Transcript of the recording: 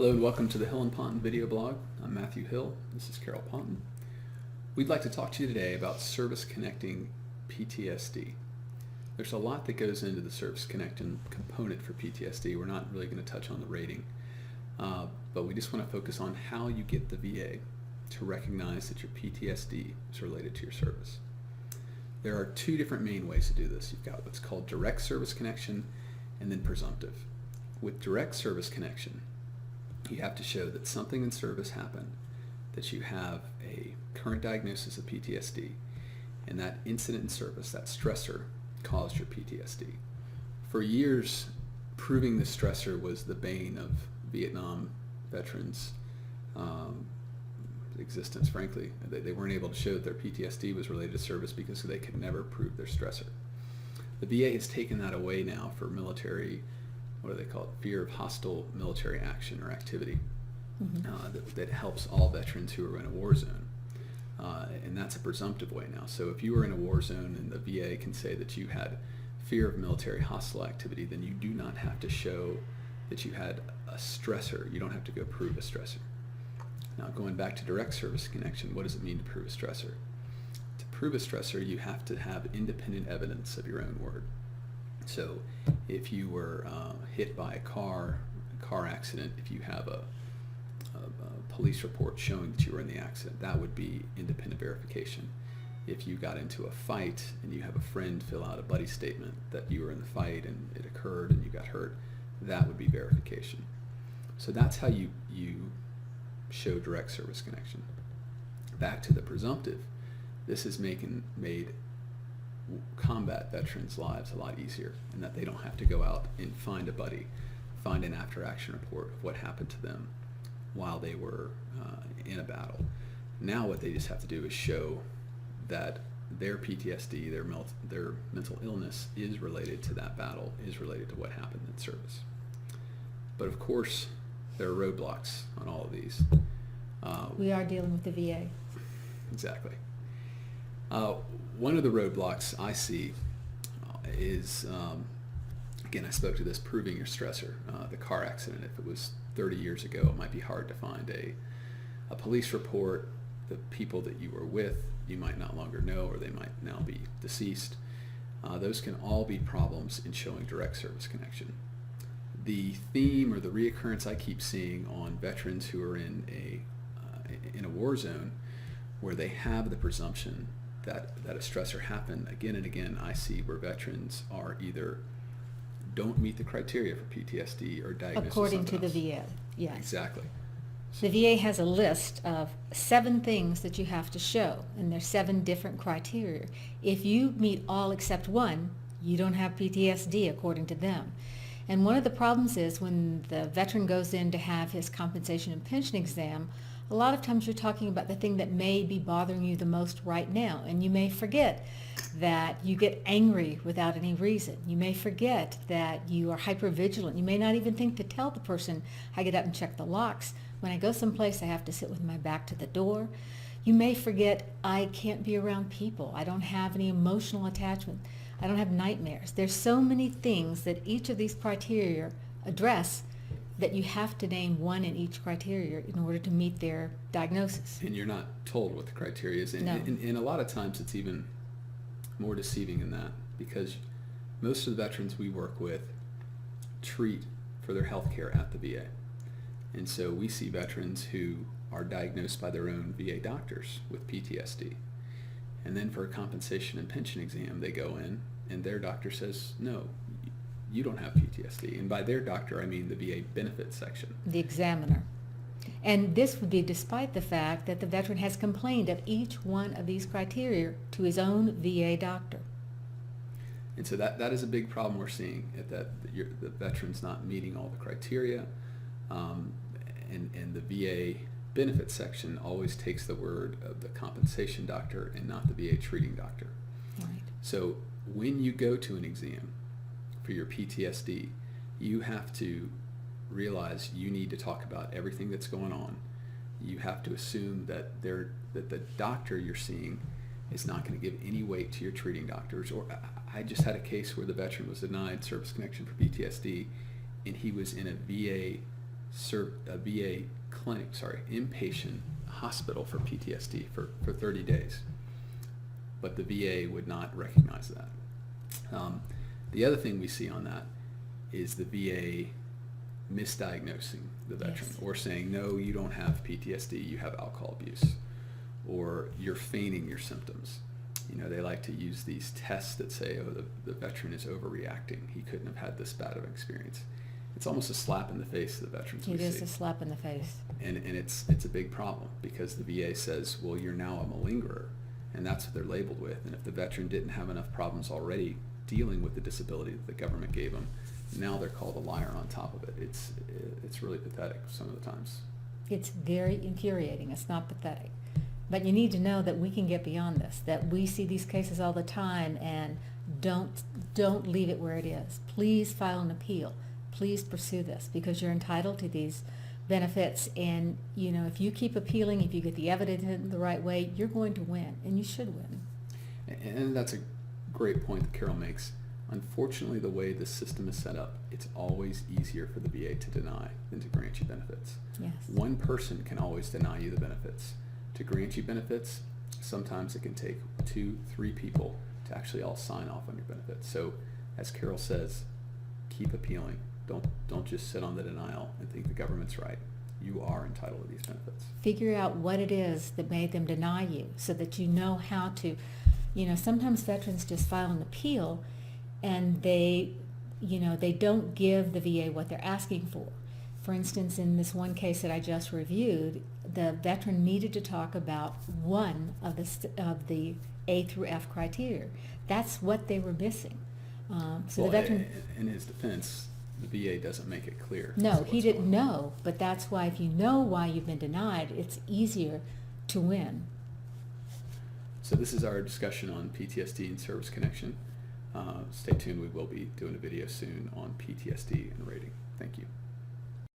Hello and welcome to the Hill and Ponton video blog. I'm Matthew Hill. This is Carol Ponton. We'd like to talk to you today about service connecting PTSD. There's a lot that goes into the service connecting component for PTSD. We're not really going to touch on the rating, but we just want to focus on how you get the VA to recognize that your PTSD is related to your service. There are two different main ways to do this. You've got what's called direct service connection and then presumptive. With direct service connection, you have to show that something in service happened, that you have a current diagnosis of PTSD, and that incident in service, that stressor, caused your PTSD. For years, proving the stressor was the bane of Vietnam veterans' existence, frankly. They weren't able to show that their PTSD was related to service because they could never prove their stressor. The VA has taken that away now for military, what do they call it, fear of hostile military action or activity, that helps all veterans who are in a war zone. And that's a presumptive way now. So if you were in a war zone and the VA can say that you had fear of military hostile activity, then you do not have to show that you had a stressor. You don't have to go prove a stressor. Now going back to direct service connection, what does it mean to prove a stressor? To prove a stressor, you have to have independent evidence of your own word. So if you were hit by a car accident, if you have a police report showing that you were in the accident, that would be independent verification. If you got into a fight and you have a friend fill out a buddy statement that you were in the fight and it occurred and you got hurt, that would be verification. So that's how you show direct service connection. Back to the presumptive, this has made combat veterans' lives a lot easier, in that they don't have to go out and find a buddy, find an after-action report of what happened to them while they were in a battle. Now what they just have to do is show that their PTSD, their mental illness, is related to that battle, is related to what happened in service. But of course, there are roadblocks on all of these. We are dealing with the VA. Exactly. One of the roadblocks I see is, again, I spoke to this, proving your stressor. The car accident, if it was 30 years ago, it might be hard to find a police report. The people that you were with, you might not longer know, or they might now be deceased. Those can all be problems in showing direct service connection. The theme or the reoccurrence I keep seeing on veterans who are in a war zone, where they have the presumption that a stressor happened, again and again, I see where veterans are either don't meet the criteria for PTSD or diagnosed According with to the something VA, yes. Exactly. The VA has a list of 7 things that you have to show, and there's 7 different criteria. If you meet all except one, you don't have PTSD according to them. And one of the problems is when the veteran goes in to have his compensation and pension exam, a lot of times you're talking about the thing that may be bothering you the most right now, and you may forget that you get angry without any reason. You may forget that you are hypervigilant. You may not even think to tell the person, I get up and check the locks. When I go someplace, I have to sit with my back to the door. You may forget, I can't be around people. I don't have any emotional attachment. I don't have nightmares. There's so many things that each of these criteria address that you have to name one in each criteria in order to meet their diagnosis. And you're not told what the criteria is. And, No. and a lot of times it's even more deceiving than that, because most of the veterans we work with treat for their health care at the VA. And so we see veterans who are diagnosed by their own VA doctors with PTSD. And then for a compensation and pension exam, they go in and their doctor says, no, you don't have PTSD. And by their doctor, I mean the VA benefits section. The examiner. And this would be despite the fact that the veteran has complained of each one of these criteria to his own VA doctor. And so that is a big problem we're seeing, that the veteran's not meeting all the criteria. And the VA benefits section always takes the word of the compensation doctor and not the VA treating doctor. Right. So when you go to an exam for your PTSD, you have to realize you need to talk about everything that's going on. You have to assume that the doctor you're seeing is not going to give any weight to your treating doctors. Or I just had a case where the veteran was denied service connection for PTSD, and he was in a VA a VA clinic, inpatient hospital for PTSD for 30 days. But the VA would not recognize that. The other thing we see on that is the VA misdiagnosing the veteran, Yes. or saying, no, you don't have PTSD, you have alcohol abuse, or you're feigning your symptoms. They like to use these tests that say, oh, the veteran is overreacting. He couldn't have had this bad of an experience. It's almost a slap in the face to the veterans we It is see. a slap in the face. And it's a big problem, because the VA says, well, you're now a malingerer, and that's what they're labeled with. And if the veteran didn't have enough problems already dealing with the disability that the government gave them, now they're called a liar on top of it. It's really pathetic some of the times. It's very infuriating. It's not pathetic. But you need to know that we can get beyond this, that we see these cases all the time, and don't leave it where it is. Please file an appeal. Please pursue this, because you're entitled to these benefits, and if you keep appealing, if you get the evidence in the right way, you're going to win, and you should win. And that's a great point that Carol makes. Unfortunately, the way the system is set up, it's always easier for the VA to deny than to grant you benefits. Yes. One person can always deny you the benefits. To grant you benefits, sometimes it can take 2-3 people to actually all sign off on your benefits. So, as Carol says, keep appealing. Don't just sit on the denial and think the government's right. You are entitled to these benefits. Figure out what it is that made them deny you, so that you know how to, sometimes veterans just file an appeal and they don't give the VA what they're asking for. For instance, in this one case that I just reviewed, the veteran needed to talk about one of the A through F criteria. That's what they were missing. So Well, the veteran, in his defense, the VA doesn't make it clear. no, as to he what's didn't going on. know, but that's why if you know why you've been denied, it's easier to win. So this is our discussion on PTSD and service connection. Stay tuned. We will be doing a video soon on PTSD and rating. Thank you.